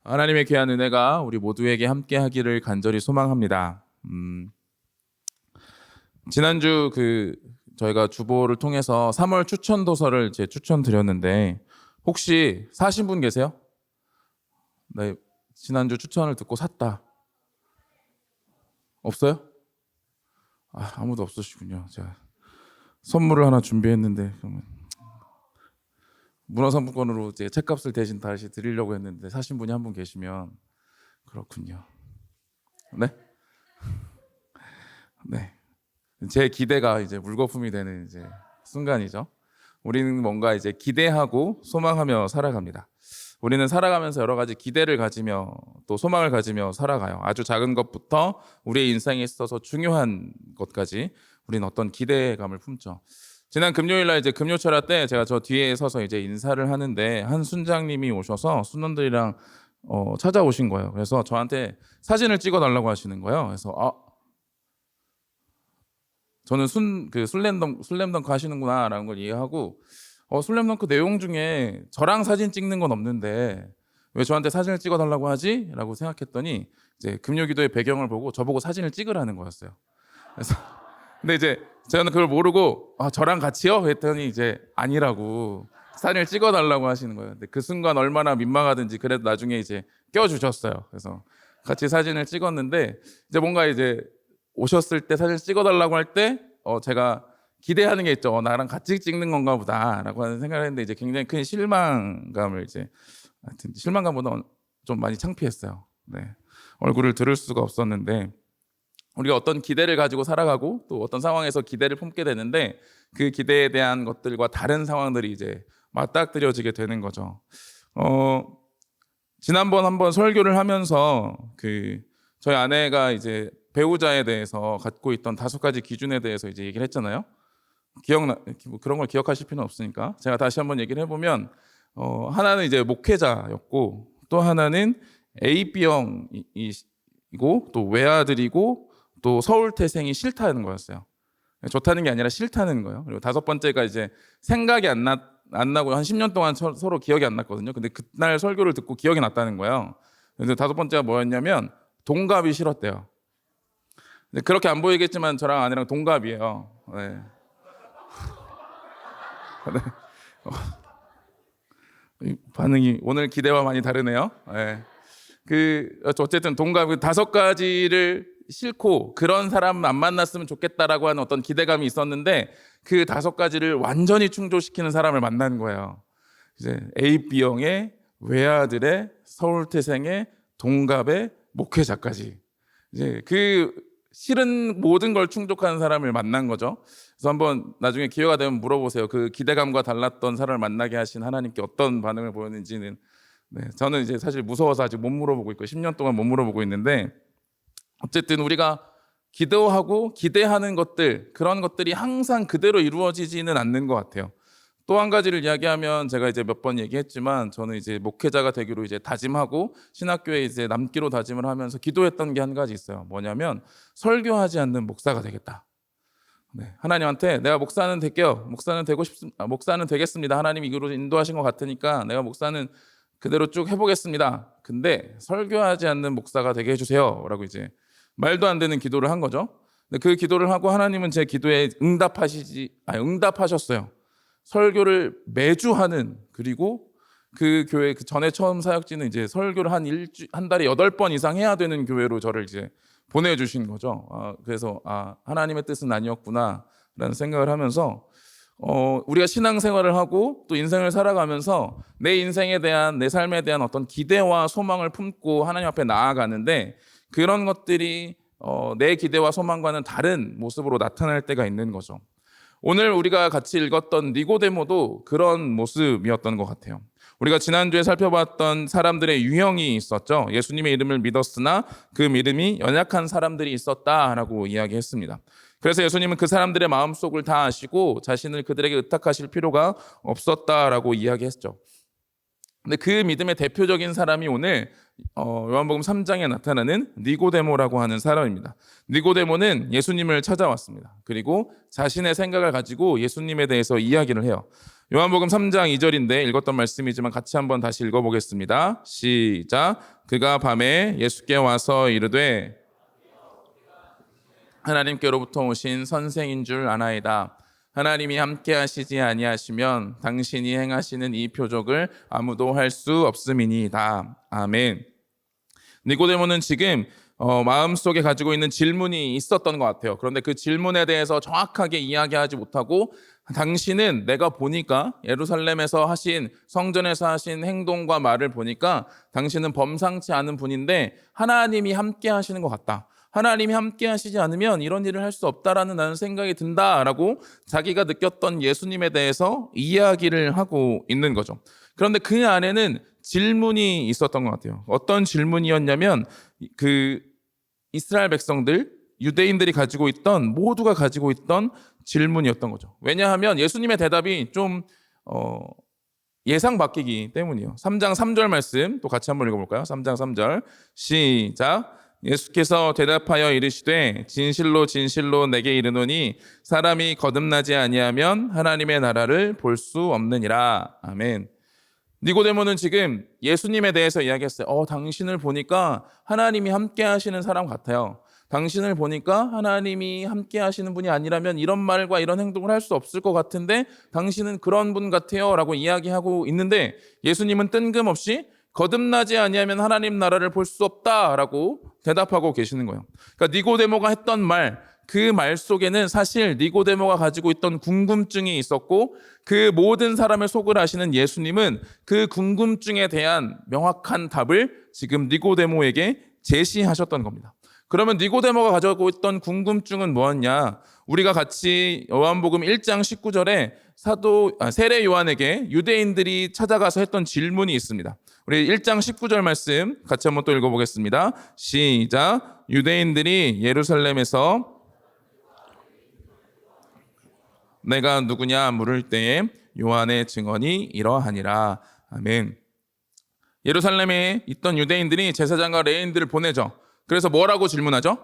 하나님의 귀한 은혜가 우리 모두에게 함께 하기를 간절히 소망합니다. 지난주 저희가 주보를 통해서 3월 추천 도서를 추천드렸는데 혹시 사신 분 계세요? 네, 지난주 추천을 듣고 샀다. 없어요? 아무도 없으시군요. 제가 선물을 하나 준비했는데 문화상품권으로 이제 책값을 대신 다시 드리려고 했는데 사신 분이 한 분 계시면 그렇군요. 네? 네. 제 기대가 이제 물거품이 되는 이제 순간이죠. 우리는 뭔가 이제 기대하고 소망하며 살아갑니다. 우리는 살아가면서 여러 가지 기대를 가지며 또 소망을 가지며 살아가요. 아주 작은 것부터 우리의 인생에 있어서 중요한 것까지 우리는 어떤 기대감을 품죠. 지난 금요일 날 이제 금요철야 때 제가 저 뒤에 서서 이제 인사를 하는데 한 순장님이 오셔서 순원들이랑 찾아오신 거예요. 그래서 저한테 사진을 찍어 달라고 하시는 거예요. 그래서 저는 슬램덩크 하시는구나라는 걸 이해하고 슬램덩크 내용 중에 저랑 사진 찍는 건 없는데 왜 저한테 사진을 찍어 달라고 하지? 라고 생각했더니 이제 금요기도의 배경을 보고 저보고 사진을 찍으라는 거였어요. 그래서 근데 이제 저는 그걸 모르고 저랑 같이요? 했더니 이제 아니라고 사진을 찍어 달라고 하시는 거예요. 근데 그 순간 얼마나 민망하든지 그래도 나중에 이제 껴주셨어요. 그래서 같이 사진을 찍었는데 이제 뭔가 이제 오셨을 때 사진 찍어달라고 할 때 제가 기대하는 게 있죠. 나랑 같이 찍는 건가 보다라고 하는 생각을 했는데 이제 굉장히 큰 실망감을 하여튼 실망감보다 좀 많이 창피했어요. 네. 얼굴을 들을 수가 없었는데 우리가 어떤 기대를 가지고 살아가고 또 어떤 상황에서 기대를 품게 되는데 그 기대에 대한 것들과 다른 상황들이 이제 맞닥뜨려지게 되는 거죠. 지난번 한번 설교를 하면서 저희 아내가 이제 배우자에 대해서 갖고 있던 5가지 기준에 대해서 이제 얘기를 했잖아요. 그런 걸 기억하실 필요는 없으니까 제가 다시 한번 얘기를 해보면 하나는 이제 목회자였고 또 하나는 AB형이고 또 외아들이고 또 서울태생이 싫다는 거였어요. 좋다는 게 아니라 싫다는 거예요. 그리고 5번째가 이제 생각이 안 나고 한 10년 동안 서로 기억이 안 났거든요. 근데 그날 설교를 듣고 기억이 났다는 거예요. 그래서 5번째가 뭐였냐면 동갑이 싫었대요. 근데 그렇게 안 보이겠지만 저랑 아내랑 동갑이에요. 네. 네. 반응이 오늘 기대와 많이 다르네요. 네. 어쨌든 동갑 5가지를 싫고 그런 사람 안 만났으면 좋겠다라고 하는 어떤 기대감이 있었는데 그 5가지를 완전히 충족시키는 사람을 만난 거예요. 이제 AB형의 외아들의 서울태생의 동갑의 목회자까지 이제 싫은 모든 걸 충족하는 사람을 만난 거죠. 그래서 한번 나중에 기회가 되면 물어보세요. 그 기대감과 달랐던 사람을 만나게 하신 하나님께 어떤 반응을 보였는지는. 네, 저는 이제 사실 무서워서 아직 못 물어보고 있고 10년 동안 못 물어보고 있는데 어쨌든 우리가 기도하고 기대하는 것들 그런 것들이 항상 그대로 이루어지지는 않는 것 같아요. 또 한 가지를 이야기하면 제가 이제 몇 번 얘기했지만 저는 이제 목회자가 되기로 이제 다짐하고 신학교에 이제 남기로 다짐을 하면서 기도했던 게 한 가지 있어요. 뭐냐면 설교하지 않는 목사가 되겠다. 네, 하나님한테 내가 목사는 될게요. 목사는 되겠습니다. 하나님이 이거로 인도하신 것 같으니까 내가 목사는 그대로 쭉 해보겠습니다. 근데 설교하지 않는 목사가 되게 해주세요라고 이제 말도 안 되는 기도를 한 거죠. 근데 그 기도를 하고 하나님은 제 기도에 응답하셨어요. 설교를 매주 하는 그리고 그 교회 전에 처음 사역지는 이제 설교를 한 달에 8번 이상 해야 되는 교회로 저를 이제 보내주신 거죠. 그래서 하나님의 뜻은 아니었구나라는 생각을 하면서 우리가 신앙생활을 하고 또 인생을 살아가면서 내 인생에 대한 내 삶에 대한 어떤 기대와 소망을 품고 하나님 앞에 나아가는데 그런 것들이 내 기대와 소망과는 다른 모습으로 나타날 때가 있는 거죠. 오늘 우리가 같이 읽었던 니고데모도 그런 모습이었던 것 같아요. 우리가 지난주에 살펴봤던 사람들의 유형이 있었죠. 예수님의 이름을 믿었으나 그 믿음이 연약한 사람들이 있었다라고 이야기했습니다. 그래서 예수님은 그 사람들의 마음속을 다 아시고 자신을 그들에게 의탁하실 필요가 없었다라고 이야기했죠. 근데 그 믿음의 대표적인 사람이 오늘 요한복음 3장에 나타나는 니고데모라고 하는 사람입니다. 니고데모는 예수님을 찾아왔습니다. 그리고 자신의 생각을 가지고 예수님에 대해서 이야기를 해요. 요한복음 3장 2절인데 읽었던 말씀이지만 같이 한번 다시 읽어보겠습니다. 시작. 그가 밤에 예수께 와서 이르되 하나님께로부터 오신 선생인 줄 아나이다. 하나님이 함께 하시지 아니하시면 당신이 행하시는 이 표적을 아무도 할 수 없음이니이다. 아멘. 니고데모는 지금 마음속에 가지고 있는 질문이 있었던 것 같아요. 그런데 그 질문에 대해서 정확하게 이야기하지 못하고 당신은 내가 보니까 예루살렘에서 하신 성전에서 하신 행동과 말을 보니까 당신은 범상치 않은 분인데 하나님이 함께 하시는 것 같다. 하나님이 함께 하시지 않으면 이런 일을 할 수 없다라는 나는 생각이 든다라고 자기가 느꼈던 예수님에 대해서 이야기를 하고 있는 거죠. 그런데 그 안에는 질문이 있었던 것 같아요. 어떤 질문이었냐면 그 이스라엘 백성들, 유대인들이 가지고 있던 모두가 가지고 있던 질문이었던 거죠. 왜냐하면 예수님의 대답이 좀 예상 바뀌기 때문이에요. 3장 3절 말씀 또 같이 한번 읽어볼까요? 3장 3절 시작. 예수께서 대답하여 이르시되 진실로 진실로 내게 이르노니 사람이 거듭나지 아니하면 하나님의 나라를 볼 수 없느니라. 아멘. 니고데모는 지금 예수님에 대해서 이야기했어요. 당신을 보니까 하나님이 함께 하시는 사람 같아요. 당신을 보니까 하나님이 함께 하시는 분이 아니라면 이런 말과 이런 행동을 할 수 없을 것 같은데 당신은 그런 분 같아요 라고 이야기하고 있는데 예수님은 뜬금없이 거듭나지 아니하면 하나님 나라를 볼 수 없다라고 대답하고 계시는 거예요. 그러니까 니고데모가 했던 말, 그 말 속에는 사실 니고데모가 가지고 있던 궁금증이 있었고 그 모든 사람을 속을 아시는 예수님은 그 궁금증에 대한 명확한 답을 지금 니고데모에게 제시하셨던 겁니다. 그러면 니고데모가 가지고 있던 궁금증은 뭐였냐? 우리가 같이 요한복음 1장 19절에 세례 요한에게 유대인들이 찾아가서 했던 질문이 있습니다. 우리 1장 19절 말씀 같이 한번 또 읽어보겠습니다. 시작. 유대인들이 예루살렘에서 내가 누구냐 물을 때에 요한의 증언이 이러하니라. 아멘. 예루살렘에 있던 유대인들이 제사장과 레위인들을 보내죠. 그래서 뭐라고 질문하죠?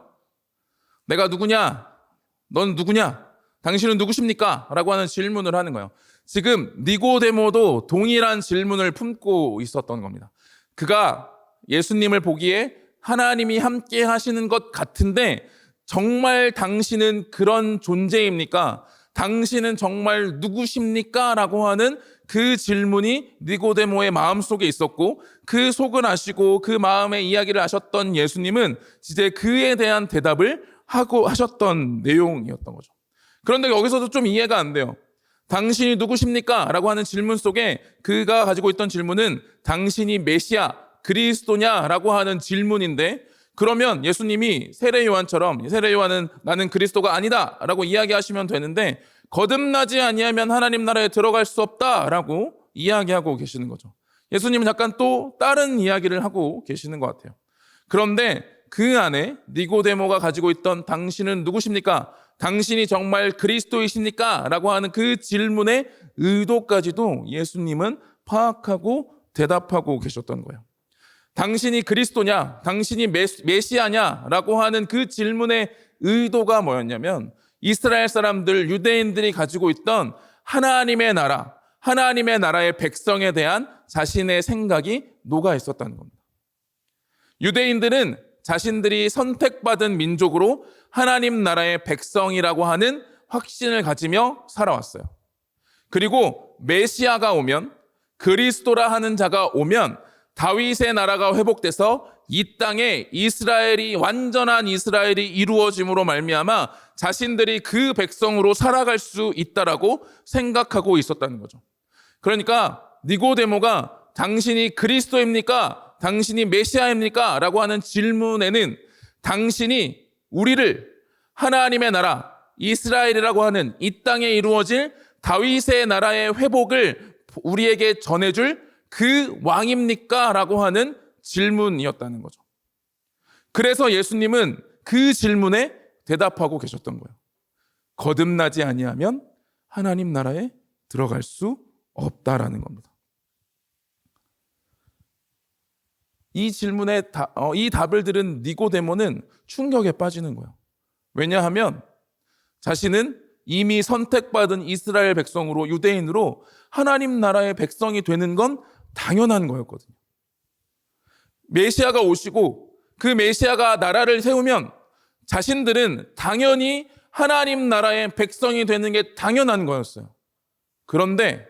내가 누구냐? 넌 누구냐? 당신은 누구십니까? 라고 하는 질문을 하는 거예요. 지금 니고데모도 동일한 질문을 품고 있었던 겁니다. 그가 예수님을 보기에 하나님이 함께 하시는 것 같은데 정말 당신은 그런 존재입니까? 당신은 정말 누구십니까? 라고 하는 그 질문이 니고데모의 마음속에 있었고 그 속을 아시고 그 마음의 이야기를 아셨던 예수님은 이제 그에 대한 대답을 하고 하셨던 내용이었던 거죠. 그런데 여기서도 좀 이해가 안 돼요. 당신이 누구십니까? 라고 하는 질문 속에 그가 가지고 있던 질문은 당신이 메시아, 그리스도냐? 라고 하는 질문인데 그러면 예수님이 세례 요한처럼 세례 요한은 나는 그리스도가 아니다 라고 이야기하시면 되는데 거듭나지 아니하면 하나님 나라에 들어갈 수 없다라고 이야기하고 계시는 거죠. 예수님은 약간 또 다른 이야기를 하고 계시는 것 같아요. 그런데 그 안에 니고데모가 가지고 있던 당신은 누구십니까? 당신이 정말 그리스도이십니까? 라고 하는 그 질문의 의도까지도 예수님은 파악하고 대답하고 계셨던 거예요. 당신이 그리스도냐? 당신이 메시아냐? 라고 하는 그 질문의 의도가 뭐였냐면 이스라엘 사람들, 유대인들이 가지고 있던 하나님의 나라, 하나님의 나라의 백성에 대한 자신의 생각이 녹아 있었다는 겁니다. 유대인들은 자신들이 선택받은 민족으로 하나님 나라의 백성이라고 하는 확신을 가지며 살아왔어요. 그리고 메시아가 오면, 그리스도라 하는 자가 오면 다윗의 나라가 회복돼서 이 땅에 이스라엘이 완전한 이스라엘이 이루어짐으로 말미암아 자신들이 그 백성으로 살아갈 수 있다라고 생각하고 있었다는 거죠. 그러니까 니고데모가 당신이 그리스도입니까? 당신이 메시아입니까? 라고 하는 질문에는 당신이 우리를 하나님의 나라 이스라엘이라고 하는 이 땅에 이루어질 다윗의 나라의 회복을 우리에게 전해줄 그 왕입니까? 라고 하는 질문이었다는 거죠. 그래서 예수님은 그 질문에 대답하고 계셨던 거예요. 거듭나지 아니하면 하나님 나라에 들어갈 수 없다라는 겁니다. 이 질문에 이 답을 들은 니고데모는 충격에 빠지는 거예요. 왜냐하면 자신은 이미 선택받은 이스라엘 백성으로, 유대인으로 하나님 나라의 백성이 되는 건 당연한 거였거든요. 메시아가 오시고 그 메시아가 나라를 세우면 자신들은 당연히 하나님 나라의 백성이 되는 게 당연한 거였어요. 그런데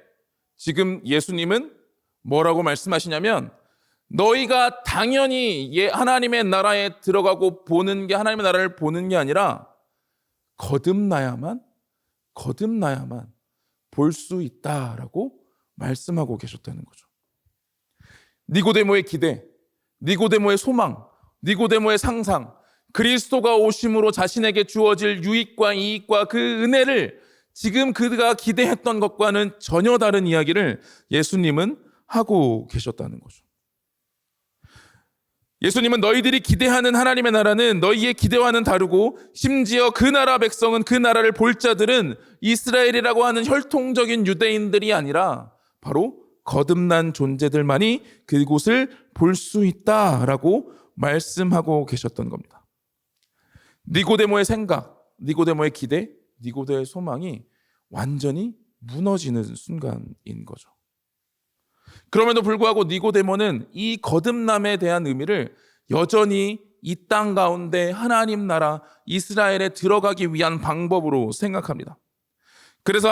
지금 예수님은 뭐라고 말씀하시냐면, 너희가 당연히 하나님의 나라에 들어가고 보는 게, 하나님의 나라를 보는 게 아니라 거듭나야만 볼 수 있다라고 말씀하고 계셨다는 거죠. 니고데모의 기대, 니고데모의 소망, 니고데모의 상상, 그리스도가 오심으로 자신에게 주어질 유익과 이익과 그 은혜를 지금 그가 기대했던 것과는 전혀 다른 이야기를 예수님은 하고 계셨다는 거죠. 예수님은 너희들이 기대하는 하나님의 나라는 너희의 기대와는 다르고, 심지어 그 나라 백성은, 그 나라를 볼 자들은 이스라엘이라고 하는 혈통적인 유대인들이 아니라 바로 거듭난 존재들만이 그곳을 볼 수 있다라고 말씀하고 계셨던 겁니다. 니고데모의 생각, 니고데모의 기대, 니고데모의 소망이 완전히 무너지는 순간인 거죠. 그럼에도 불구하고 니고데모는 이 거듭남에 대한 의미를 여전히 이 땅 가운데 하나님 나라 이스라엘에 들어가기 위한 방법으로 생각합니다. 그래서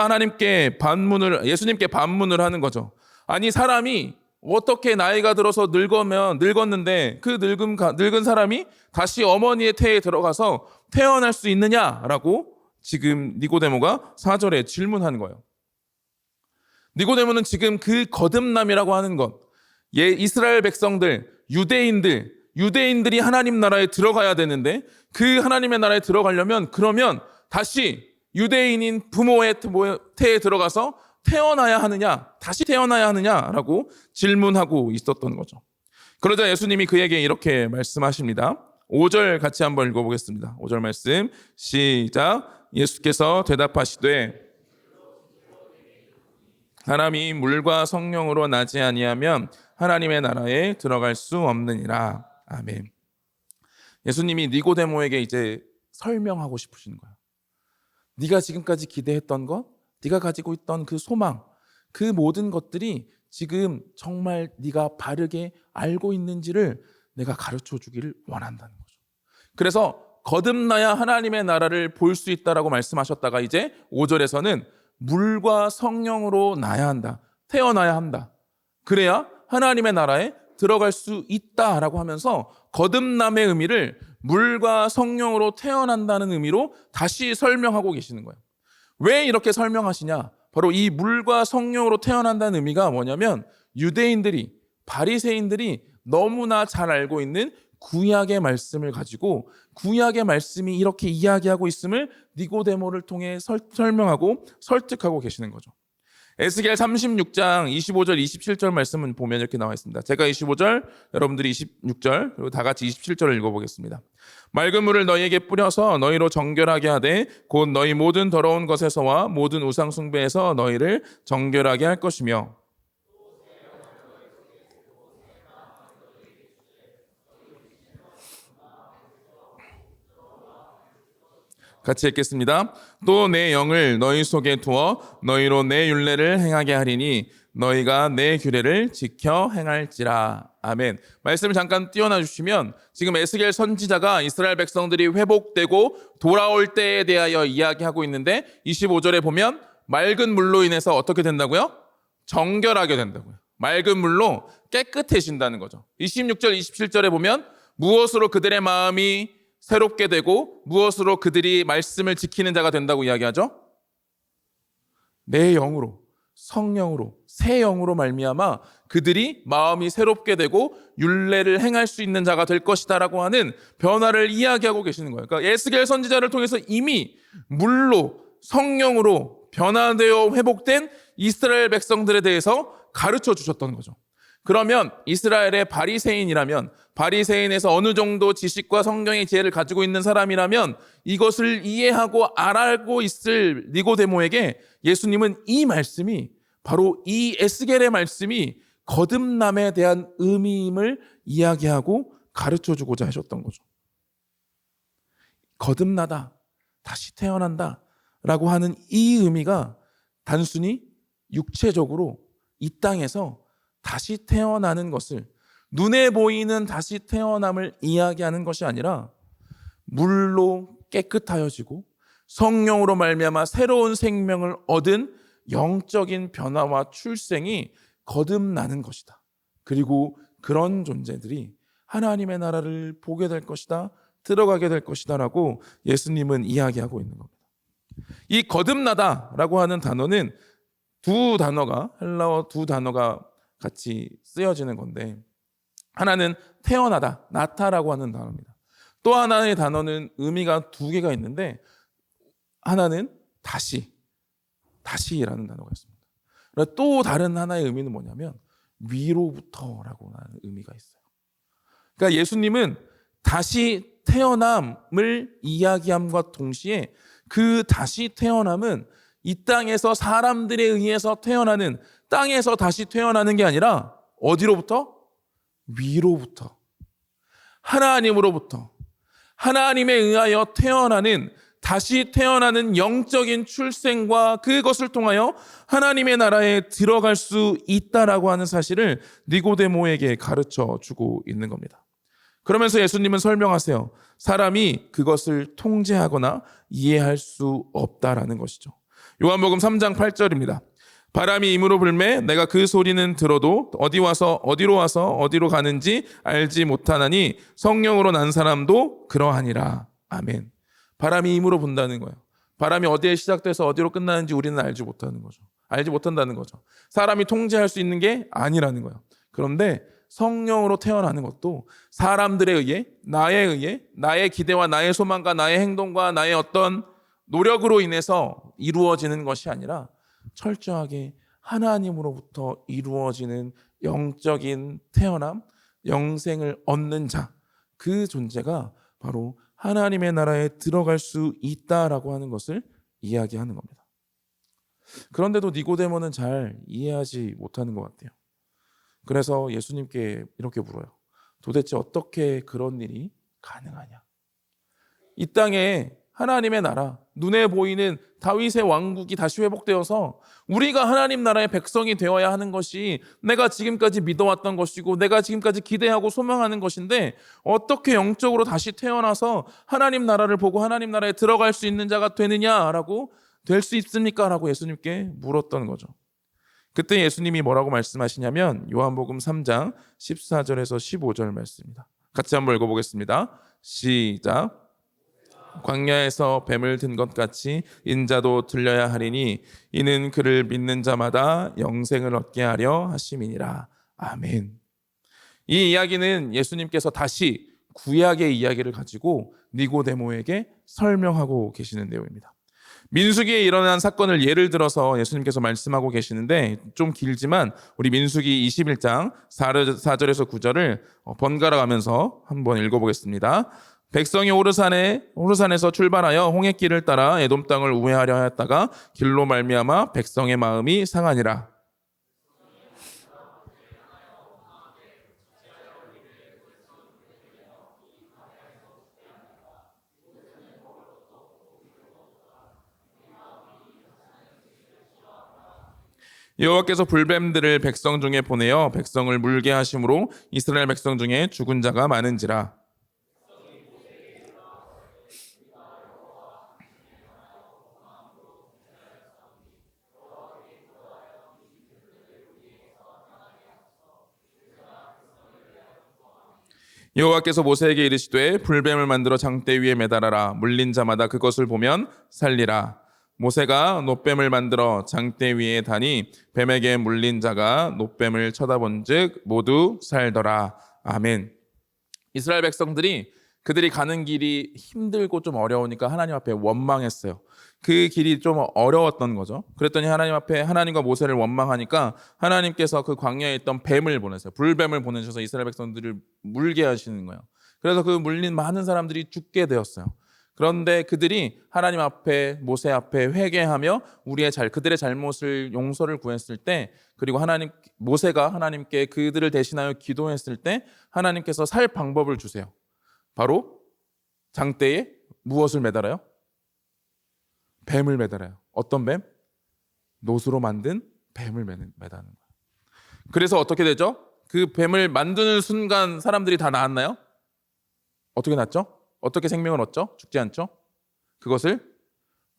예수님께 반문을 하는 거죠. 아니, 사람이 어떻게 나이가 들어서 늙었는데 그 늙은 사람이 다시 어머니의 태에 들어가서 태어날 수 있느냐라고 지금 니고데모가 4절에 질문하는 거예요. 니고데모는 지금 그 거듭남이라고 하는 것, 이스라엘 백성들, 유대인들이 하나님 나라에 들어가야 되는데, 그 하나님의 나라에 들어가려면 그러면 다시 유대인인 부모의 태에 들어가서 다시 태어나야 하느냐라고 질문하고 있었던 거죠. 그러자 예수님이 그에게 이렇게 말씀하십니다. 5절 같이 한번 읽어보겠습니다. 5절 말씀 시작. 예수께서 대답하시되, 사람이 물과 성령으로 나지 아니하면 하나님의 나라에 들어갈 수 없느니라. 아멘. 예수님이 니고데모에게 이제 설명하고 싶으신 거예요. 네가 지금까지 기대했던 것, 네가 가지고 있던 그 소망, 그 모든 것들이 지금 정말 네가 바르게 알고 있는지를 내가 가르쳐 주기를 원한다는 거죠. 그래서 거듭나야 하나님의 나라를 볼 수 있다라고 말씀하셨다가 이제 5절에서는 물과 성령으로 나야 한다. 태어나야 한다. 그래야 하나님의 나라에 들어갈 수 있다라고 하면서 거듭남의 의미를 물과 성령으로 태어난다는 의미로 다시 설명하고 계시는 거예요. 왜 이렇게 설명하시냐? 바로 이 물과 성령으로 태어난다는 의미가 뭐냐면, 유대인들이, 바리새인들이 너무나 잘 알고 있는 구약의 말씀을 가지고 구약의 말씀이 이렇게 이야기하고 있음을 니고데모를 통해 설명하고 설득하고 계시는 거죠. 에스겔 36장 25절 27절 말씀은 보면 이렇게 나와 있습니다. 제가 25절, 여러분들이 26절, 그리고 다 같이 27절을 읽어보겠습니다. 맑은 물을 너희에게 뿌려서 너희로 정결하게 하되 곧 너희 모든 더러운 것에서와 모든 우상 숭배에서 너희를 정결하게 할 것이며, 같이 읽겠습니다. 또 내 영을 너희 속에 두어 너희로 내 율례를 행하게 하리니 너희가 내 규례를 지켜 행할지라. 아멘. 말씀을 잠깐 띄워놔 주시면, 지금 에스겔 선지자가 이스라엘 백성들이 회복되고 돌아올 때에 대하여 이야기하고 있는데, 25절에 보면 맑은 물로 인해서 어떻게 된다고요? 정결하게 된다고요. 맑은 물로 깨끗해진다는 거죠. 26절 27절에 보면 무엇으로 그들의 마음이 새롭게 되고 무엇으로 그들이 말씀을 지키는 자가 된다고 이야기하죠? 내 영으로, 성령으로, 새 영으로 말미암아 그들이 마음이 새롭게 되고 율례를 행할 수 있는 자가 될 것이다라고 하는 변화를 이야기하고 계시는 거예요. 그러니까 에스겔 선지자를 통해서 이미 물로, 성령으로 변화되어 회복된 이스라엘 백성들에 대해서 가르쳐 주셨던 거죠. 그러면 이스라엘의 바리새인이라면, 바리새인에서 어느 정도 지식과 성경의 지혜를 가지고 있는 사람이라면 이것을 이해하고 알고 있을 니고데모에게 예수님은 이 말씀이, 바로 이 에스겔의 말씀이 거듭남에 대한 의미임을 이야기하고 가르쳐주고자 하셨던 거죠. 거듭나다, 다시 태어난다, 라고 하는 이 의미가 단순히 육체적으로 이 땅에서 다시 태어나는 것을, 눈에 보이는 다시 태어남을 이야기하는 것이 아니라 물로 깨끗하여지고 성령으로 말미암아 새로운 생명을 얻은 영적인 변화와 출생이 거듭나는 것이다. 그리고 그런 존재들이 하나님의 나라를 보게 될 것이다, 들어가게 될 것이다 라고 예수님은 이야기하고 있는 겁니다. 이 거듭나다라고 하는 단어는 헬라어 두 단어가 같이 쓰여지는 건데, 하나는 태어나다, 나타라고 하는 단어입니다. 또 하나의 단어는 의미가 두 개가 있는데, 하나는 다시라는 단어가 있습니다. 또 다른 하나의 의미는 뭐냐면 위로부터라고 하는 의미가 있어요. 그러니까 예수님은 다시 태어남을 이야기함과 동시에 그 다시 태어남은 이 땅에서 사람들에 의해서 태어나는, 땅에서 다시 태어나는 게 아니라 어디로부터? 위로부터, 하나님으로부터, 하나님에 의하여 태어나는, 다시 태어나는 영적인 출생과 그것을 통하여 하나님의 나라에 들어갈 수 있다라고 하는 사실을 니고데모에게 가르쳐 주고 있는 겁니다. 그러면서 예수님은 설명하세요. 사람이 그것을 통제하거나 이해할 수 없다라는 것이죠. 요한복음 3장 8절입니다. 바람이 임으로 불매 내가 그 소리는 들어도 어디로 와서 어디로 가는지 알지 못하나니 성령으로 난 사람도 그러하니라. 아멘. 바람이 임으로 분다는 거예요. 바람이 어디에 시작돼서 어디로 끝나는지 우리는 알지 못하는 거죠. 알지 못한다는 거죠. 사람이 통제할 수 있는 게 아니라는 거예요. 그런데 성령으로 태어나는 것도 사람들에 의해, 나에 의해, 나의 기대와 나의 소망과 나의 행동과 나의 어떤 노력으로 인해서 이루어지는 것이 아니라 철저하게 하나님으로부터 이루어지는 영적인 태어남, 영생을 얻는 자, 그 존재가 바로 하나님의 나라에 들어갈 수 있다라고 하는 것을 이야기하는 겁니다. 그런데도 니고데모는 잘 이해하지 못하는 것 같아요. 그래서 예수님께 이렇게 물어요. 도대체 어떻게 그런 일이 가능하냐? 이 땅에 하나님의 나라, 눈에 보이는 다윗의 왕국이 다시 회복되어서 우리가 하나님 나라의 백성이 되어야 하는 것이 내가 지금까지 믿어왔던 것이고 내가 지금까지 기대하고 소망하는 것인데, 어떻게 영적으로 다시 태어나서 하나님 나라를 보고 하나님 나라에 들어갈 수 있는 자가 되느냐라고, 될 수 있습니까? 라고 예수님께 물었던 거죠. 그때 예수님이 뭐라고 말씀하시냐면 요한복음 3장 14절에서 15절 말씀입니다. 같이 한번 읽어보겠습니다. 시작. 광야에서 뱀을 든 것 같이 인자도 들려야 하리니 이는 그를 믿는 자마다 영생을 얻게 하려 하심이니라. 아멘. 이 이야기는 예수님께서 다시 구약의 이야기를 가지고 니고데모에게 설명하고 계시는 내용입니다. 민수기에 일어난 사건을 예를 들어서 예수님께서 말씀하고 계시는데 좀 길지만 우리 민수기 21장 4절에서 9절을 번갈아 가면서 한번 읽어보겠습니다. 백성이 호르산에서 출발하여 홍해길을 따라 에돔 땅을 우회하려 하였다가 길로 말미암아 백성의 마음이 상하니라. 여호와께서 불뱀들을 백성 중에 보내어 백성을 물게 하심으로 이스라엘 백성 중에 죽은 자가 많은지라. 여호와께서 모세에게 이르시되 불뱀을 만들어 장대 위에 매달아라. 물린 자마다 그것을 보면 살리라. 모세가 놋뱀을 만들어 장대 위에 다니 뱀에게 물린 자가 놋뱀을 쳐다본즉 모두 살더라. 아멘. 이스라엘 백성들이 그들이 가는 길이 힘들고 좀 어려우니까 하나님 앞에 원망했어요. 그 길이 좀 어려웠던 거죠. 그랬더니 하나님 앞에 하나님과 모세를 원망하니까 하나님께서 그 광야에 있던 뱀을 보내세요. 불뱀을 보내셔서 이스라엘 백성들을 물게 하시는 거예요. 그래서 그 물린 많은 사람들이 죽게 되었어요. 그런데 그들이 하나님 앞에, 모세 앞에 회개하며 그들의 잘못을 용서를 구했을 때, 그리고 모세가 하나님께 그들을 대신하여 기도했을 때 하나님께서 살 방법을 주세요. 바로 장대에 무엇을 매달아요? 뱀을 매달아요. 어떤 뱀? 노수로 만든 뱀을 매다는 거예요. 그래서 어떻게 되죠? 그 뱀을 만드는 순간 사람들이 다 나았나요? 어떻게 났죠? 어떻게 생명을 얻죠? 죽지 않죠? 그것을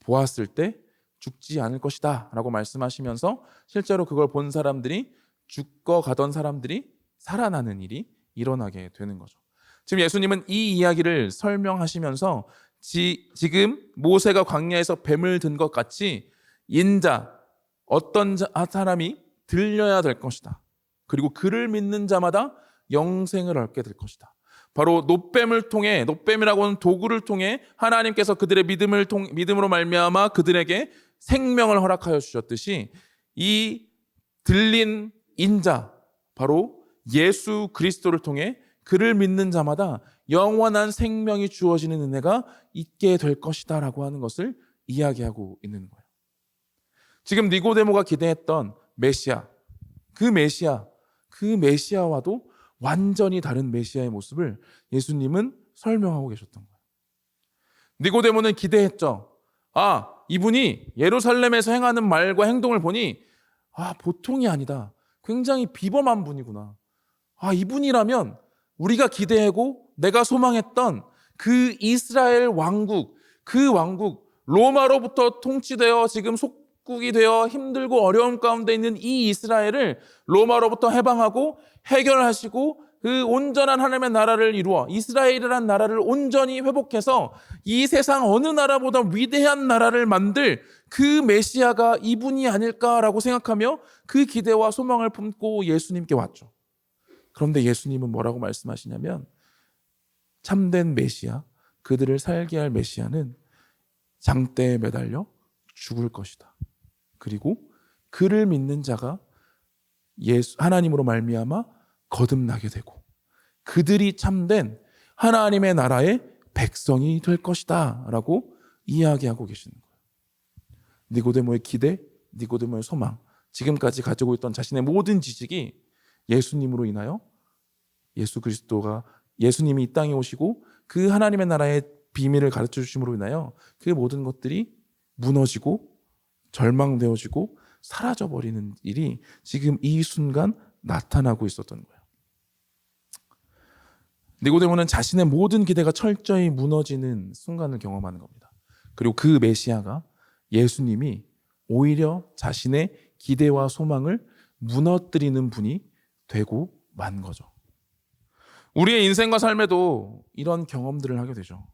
보았을 때 죽지 않을 것이다 라고 말씀하시면서 실제로 그걸 본 사람들이, 죽어가던 사람들이 살아나는 일이 일어나게 되는 거죠. 지금 예수님은 이 이야기를 설명하시면서 지금 모세가 광야에서 뱀을 든 것 같이 인자, 어떤 사람이 들려야 될 것이다. 그리고 그를 믿는 자마다 영생을 얻게 될 것이다. 바로 노뱀을 통해, 노뱀이라고 하는 도구를 통해 하나님께서 그들의 믿음으로 말미암아 그들에게 생명을 허락하여 주셨듯이 이 들린 인자, 바로 예수 그리스도를 통해 그를 믿는 자마다 영원한 생명이 주어지는 은혜가 있게 될 것이다 라고 하는 것을 이야기하고 있는 거예요. 지금 니고데모가 기대했던 메시아, 그 메시아와도 완전히 다른 메시아의 모습을 예수님은 설명하고 계셨던 거예요. 니고데모는 기대했죠. 이분이 예루살렘에서 행하는 말과 행동을 보니 보통이 아니다. 굉장히 비범한 분이구나. 이분이라면 우리가 기대하고 내가 소망했던 그 이스라엘 왕국, 그 왕국, 로마로부터 통치되어 지금 속국이 되어 힘들고 어려움 가운데 있는 이 이스라엘을 로마로부터 해방하고 해결하시고 그 온전한 하나님의 나라를 이루어 이스라엘이라는 나라를 온전히 회복해서 이 세상 어느 나라보다 위대한 나라를 만들 그 메시아가 이분이 아닐까라고 생각하며 그 기대와 소망을 품고 예수님께 왔죠. 그런데 예수님은 뭐라고 말씀하시냐면 참된 메시아, 그들을 살게 할 메시아는 장대에 매달려 죽을 것이다. 그리고 그를 믿는 자가 하나님으로 말미암아 거듭나게 되고 그들이 참된 하나님의 나라의 백성이 될 것이다 라고 이야기하고 계시는 거예요. 니고데모의 기대, 니고데모의 소망, 지금까지 가지고 있던 자신의 모든 지식이 예수님으로 인하여 예수님이 이 땅에 오시고 그 하나님의 나라의 비밀을 가르쳐 주심으로 인하여 그 모든 것들이 무너지고 절망되어지고 사라져버리는 일이 지금 이 순간 나타나고 있었던 거예요. 니고데모는 자신의 모든 기대가 철저히 무너지는 순간을 경험하는 겁니다. 그리고 그 메시아가 예수님이 오히려 자신의 기대와 소망을 무너뜨리는 분이 되고 만 거죠. 우리의 인생과 삶에도 이런 경험들을 하게 되죠.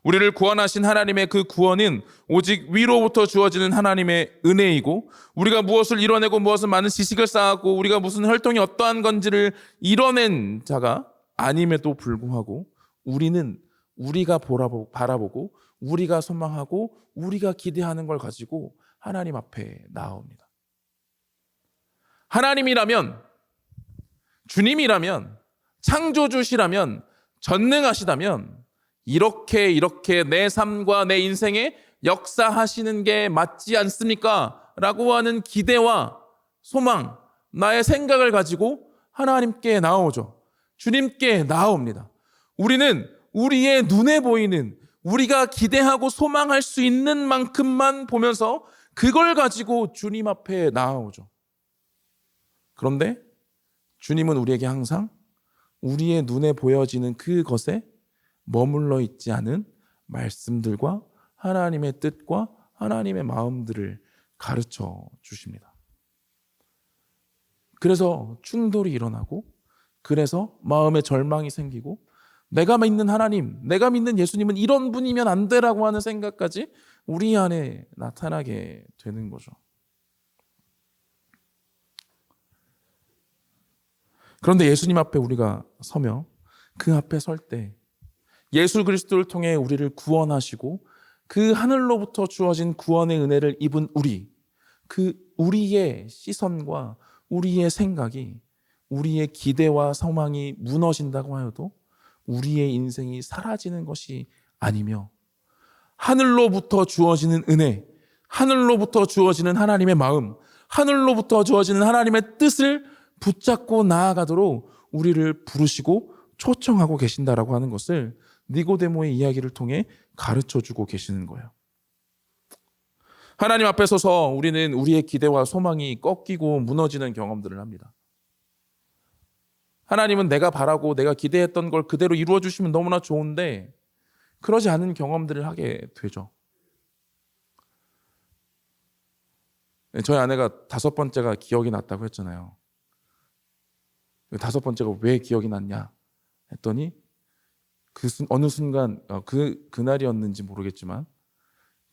우리를 구원하신 하나님의 그 구원은 오직 위로부터 주어지는 하나님의 은혜이고 우리가 무엇을 이뤄내고 무엇을 많은 지식을 쌓았고 우리가 무슨 혈통이 어떠한 건지를 이뤄낸 자가 아님에도 불구하고 우리는 우리가 바라보고 우리가 소망하고 우리가 기대하는 걸 가지고 하나님 앞에 나옵니다. 하나님이라면, 주님이라면, 창조주시라면, 전능하시다면 이렇게 내 삶과 내 인생에 역사하시는 게 맞지 않습니까? 라고 하는 기대와 소망, 나의 생각을 가지고 하나님께 나오죠. 주님께 나옵니다. 우리는 우리의 눈에 보이는 우리가 기대하고 소망할 수 있는 만큼만 보면서 그걸 가지고 주님 앞에 나오죠. 그런데 주님은 우리에게 항상 우리의 눈에 보여지는 그것에 머물러 있지 않은 말씀들과 하나님의 뜻과 하나님의 마음들을 가르쳐 주십니다. 그래서 충돌이 일어나고 그래서 마음에 절망이 생기고 내가 믿는 하나님, 내가 믿는 예수님은 이런 분이면 안 되라고 하는 생각까지 우리 안에 나타나게 되는 거죠. 그런데 예수님 앞에 우리가 서며 그 앞에 설 때 예수 그리스도를 통해 우리를 구원하시고 그 하늘로부터 주어진 구원의 은혜를 입은 우리의 시선과 우리의 생각이 우리의 기대와 소망이 무너진다고 하여도 우리의 인생이 사라지는 것이 아니며 하늘로부터 주어지는 은혜, 하늘로부터 주어지는 하나님의 마음, 하늘로부터 주어지는 하나님의 뜻을 붙잡고 나아가도록 우리를 부르시고 초청하고 계신다라고 하는 것을 니고데모의 이야기를 통해 가르쳐주고 계시는 거예요. 하나님 앞에 서서 우리는 우리의 기대와 소망이 꺾이고 무너지는 경험들을 합니다. 하나님은 내가 바라고 내가 기대했던 걸 그대로 이루어 주시면 너무나 좋은데 그러지 않은 경험들을 하게 되죠. 저희 아내가 5번째가 기억이 났다고 했잖아요. 5번째가 왜 기억이 났냐 했더니 어느 순간 그날이었는지 모르겠지만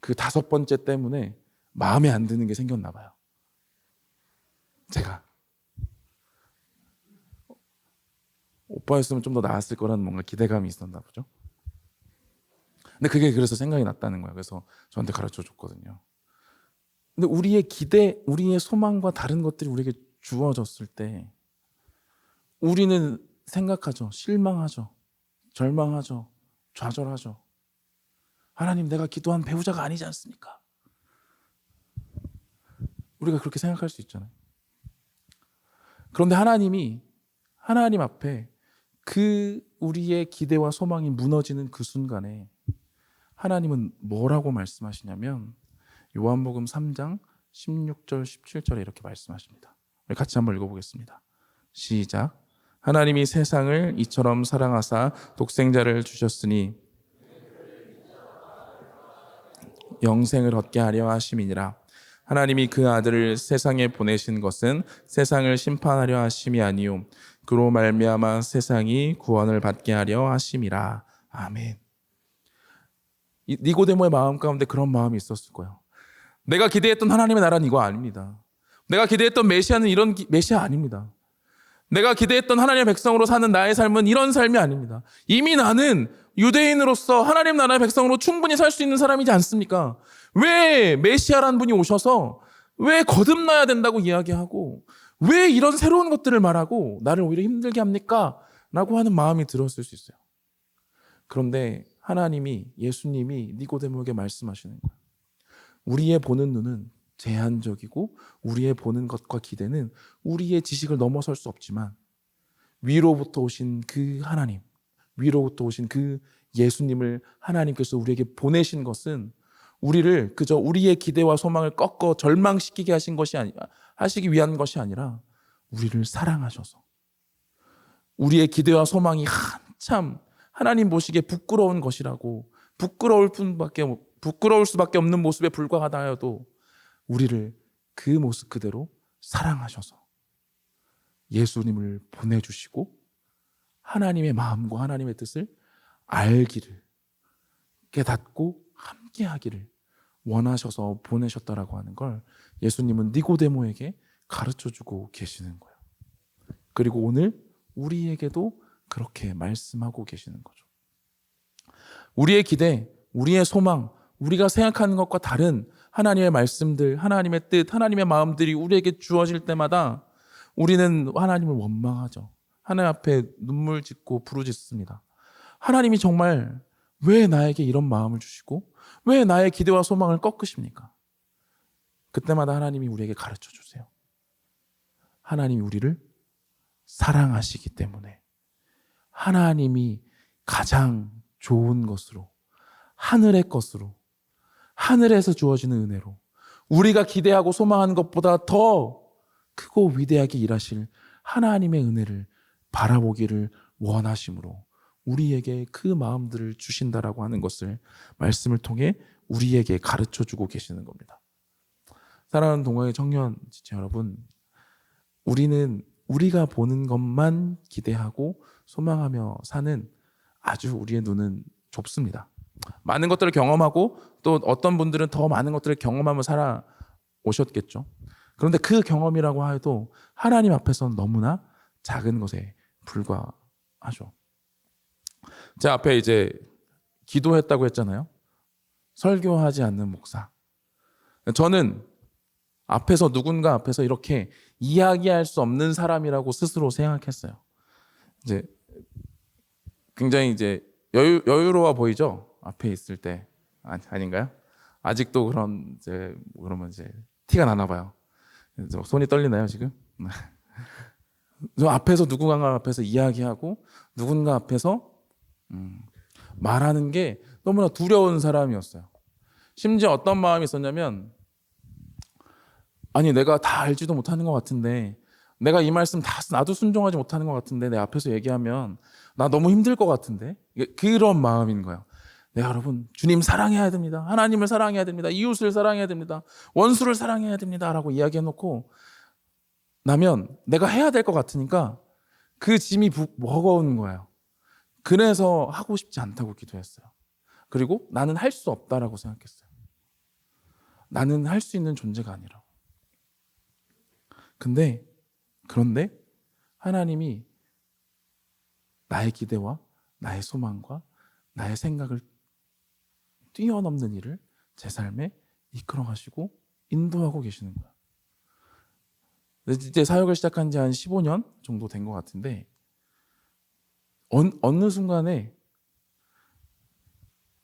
그 5번째 때문에 마음에 안 드는 게 생겼나 봐요. 제가 오빠였으면 좀 더 나았을 거라는 뭔가 기대감이 있었나 보죠. 근데 그게 그래서 생각이 났다는 거예요. 그래서 저한테 가르쳐 줬거든요. 근데 우리의 기대, 우리의 소망과 다른 것들이 우리에게 주어졌을 때 우리는 생각하죠. 실망하죠. 절망하죠. 좌절하죠. 하나님, 내가 기도한 배우자가 아니지 않습니까? 우리가 그렇게 생각할 수 있잖아요. 그런데 하나님 앞에 그 우리의 기대와 소망이 무너지는 그 순간에 하나님은 뭐라고 말씀하시냐면 요한복음 3장 16절 17절에 이렇게 말씀하십니다. 우리 같이 한번 읽어보겠습니다. 시작. 하나님이 세상을 이처럼 사랑하사 독생자를 주셨으니 영생을 얻게 하려 하심이니라. 하나님이 그 아들을 세상에 보내신 것은 세상을 심판하려 하심이 아니요 그로 말미암아 세상이 구원을 받게 하려 하심이라. 아멘. 니고데모의 마음 가운데 그런 마음이 있었을 거예요. 내가 기대했던 하나님의 나라는 이거 아닙니다. 내가 기대했던 메시아는 이런 메시아 아닙니다. 내가 기대했던 하나님의 백성으로 사는 나의 삶은 이런 삶이 아닙니다. 이미 나는 유대인으로서 하나님 나라의 백성으로 충분히 살 수 있는 사람이지 않습니까? 왜 메시아라는 분이 오셔서 왜 거듭나야 된다고 이야기하고 왜 이런 새로운 것들을 말하고 나를 오히려 힘들게 합니까? 라고 하는 마음이 들었을 수 있어요. 그런데 예수님이 니고데모에게 말씀하시는 거예요. 우리의 보는 눈은 제한적이고 우리의 보는 것과 기대는 우리의 지식을 넘어설 수 없지만 위로부터 오신 그 하나님, 위로부터 오신 그 예수님을 하나님께서 우리에게 보내신 것은 우리를 그저 우리의 기대와 소망을 꺾어 절망시키게 하시기 위한 것이 아니라 우리를 사랑하셔서 우리의 기대와 소망이 한참 하나님 보시기에 부끄러운 것이라고 부끄러울 수밖에 없는 모습에 불과하다 하여도 우리를 그 모습 그대로 사랑하셔서 예수님을 보내주시고 하나님의 마음과 하나님의 뜻을 알기를 깨닫고 함께하기를 원하셔서 보내셨다라고 하는 걸 예수님은 니고데모에게 가르쳐주고 계시는 거예요. 그리고 오늘 우리에게도 그렇게 말씀하고 계시는 거죠. 우리의 기대, 우리의 소망, 우리가 생각하는 것과 다른 하나님의 말씀들, 하나님의 뜻, 하나님의 마음들이 우리에게 주어질 때마다 우리는 하나님을 원망하죠. 하나님 앞에 눈물 짓고 부르짖습니다. 하나님이 정말 왜 나에게 이런 마음을 주시고 왜 나의 기대와 소망을 꺾으십니까? 그때마다 하나님이 우리에게 가르쳐 주세요. 하나님이 우리를 사랑하시기 때문에 하나님이 가장 좋은 것으로 하늘의 것으로 하늘에서 주어지는 은혜로 우리가 기대하고 소망하는 것보다 더 크고 위대하게 일하실 하나님의 은혜를 바라보기를 원하심으로 우리에게 그 마음들을 주신다라고 하는 것을 말씀을 통해 우리에게 가르쳐주고 계시는 겁니다. 사랑하는 동광의 청년 지체 여러분, 우리는 우리가 보는 것만 기대하고 소망하며 사는 아주 우리의 눈은 좁습니다. 많은 것들을 경험하고 또 어떤 분들은 더 많은 것들을 경험하며 살아오셨겠죠. 그런데 그 경험이라고 해도 하나님 앞에서는 너무나 작은 것에 불과하죠. 제 앞에 이제 기도했다고 했잖아요. 설교하지 않는 목사. 저는 누군가 앞에서 이렇게 이야기할 수 없는 사람이라고 스스로 생각했어요. 이제 굉장히 이제 여유로워 보이죠? 앞에 있을 때. 아닌가요? 아직도 그러면 이제 티가 나나 봐요. 손이 떨리나요, 지금? 저 앞에서 누군가 앞에서 이야기하고 누군가 앞에서 말하는 게 너무나 두려운 사람이었어요. 심지어 어떤 마음이 있었냐면 아니 내가 다 알지도 못하는 것 같은데, 내가 이 말씀 다 나도 순종하지 못하는 것 같은데 내 앞에서 얘기하면 나 너무 힘들 것 같은데, 그런 마음인 거예요. 네, 여러분, 주님 사랑해야 됩니다. 하나님을 사랑해야 됩니다. 이웃을 사랑해야 됩니다. 원수를 사랑해야 됩니다. 라고 이야기해놓고 나면 내가 해야 될 것 같으니까 그 짐이 무거운 거예요. 그래서 하고 싶지 않다고 기도했어요. 그리고 나는 할 수 없다라고 생각했어요. 나는 할 수 있는 존재가 아니라고. 그런데 하나님이 나의 기대와 나의 소망과 나의 생각을 뛰어넘는 일을 제 삶에 이끌어 가시고 인도하고 계시는 거예요. 이제 사역을 시작한 지 한 15년 정도 된 것 같은데, 어느 순간에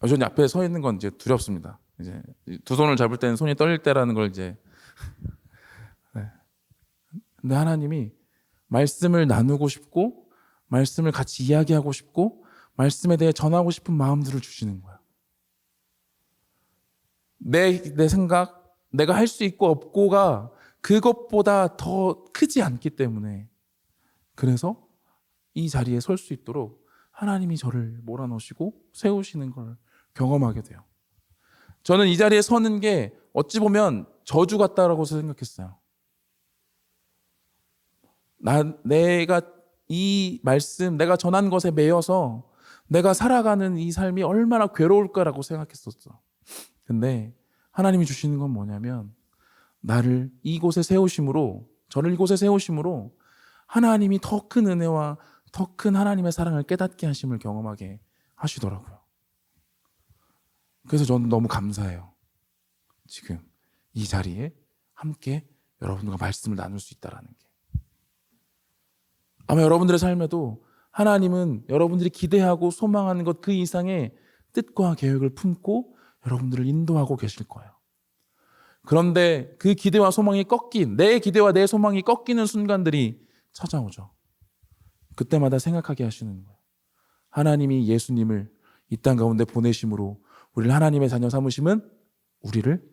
저는 앞에 서 있는 건 이제 두렵습니다. 이제 두 손을 잡을 때는 손이 떨릴 때라는 걸 이제. 네. 근데 하나님이 말씀을 나누고 싶고, 말씀을 같이 이야기하고 싶고, 말씀에 대해 전하고 싶은 마음들을 주시는 거예요. 내 생각, 내가 할 수 있고 없고가 그것보다 더 크지 않기 때문에, 그래서 이 자리에 설 수 있도록 하나님이 저를 몰아넣으시고 세우시는 걸 경험하게 돼요. 저는 이 자리에 서는 게 어찌 보면 저주 같다라고 생각했어요. 내가 이 말씀, 내가 전한 것에 매여서 내가 살아가는 이 삶이 얼마나 괴로울까라고 생각했었어. 근데 하나님이 주시는 건 뭐냐면, 나를 이곳에 세우심으로, 저를 이곳에 세우심으로 하나님이 더 큰 은혜와 더 큰 하나님의 사랑을 깨닫게 하심을 경험하게 하시더라고요. 그래서 저는 너무 감사해요. 지금 이 자리에 함께 여러분과 말씀을 나눌 수 있다는 게. 아마 여러분들의 삶에도 하나님은 여러분들이 기대하고 소망하는 것 그 이상의 뜻과 계획을 품고 여러분들을 인도하고 계실 거예요. 그런데 그 기대와 소망이 꺾인, 내 기대와 내 소망이 꺾이는 순간들이 찾아오죠. 그때마다 생각하게 하시는 거예요. 하나님이 예수님을 이 땅 가운데 보내심으로 우리를 하나님의 자녀 삼으심은 우리를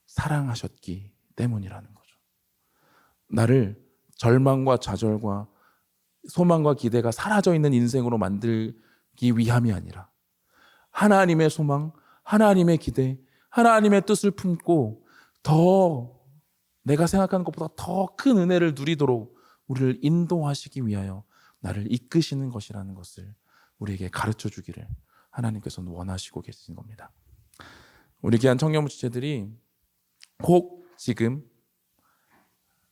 사랑하셨기 때문이라는 거죠. 나를 절망과 좌절과 소망과 기대가 사라져 있는 인생으로 만들기 위함이 아니라, 하나님의 소망, 하나님의 기대, 하나님의 뜻을 품고 더 내가 생각하는 것보다 더 큰 은혜를 누리도록 우리를 인도하시기 위하여 나를 이끄시는 것이라는 것을 우리에게 가르쳐 주기를 하나님께서는 원하시고 계신 겁니다. 우리 귀한 청년부 지체들이 혹 지금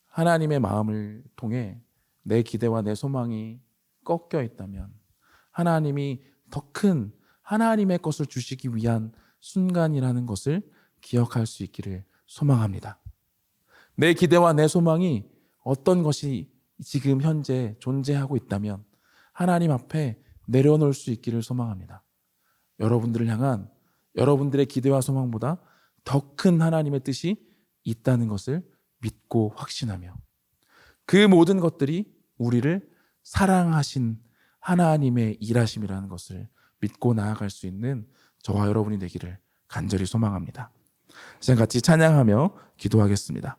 하나님의 마음을 통해 내 기대와 내 소망이 꺾여 있다면, 하나님이 더 큰 하나님의 것을 주시기 위한 순간이라는 것을 기억할 수 있기를 소망합니다. 내 기대와 내 소망이 어떤 것이 지금 현재 존재하고 있다면 하나님 앞에 내려놓을 수 있기를 소망합니다. 여러분들을 향한 여러분들의 기대와 소망보다 더 큰 하나님의 뜻이 있다는 것을 믿고 확신하며, 그 모든 것들이 우리를 사랑하신 하나님의 일하심이라는 것을 믿고 나아갈 수 있는 저와 여러분이 되기를 간절히 소망합니다. 이제 같이 찬양하며 기도하겠습니다.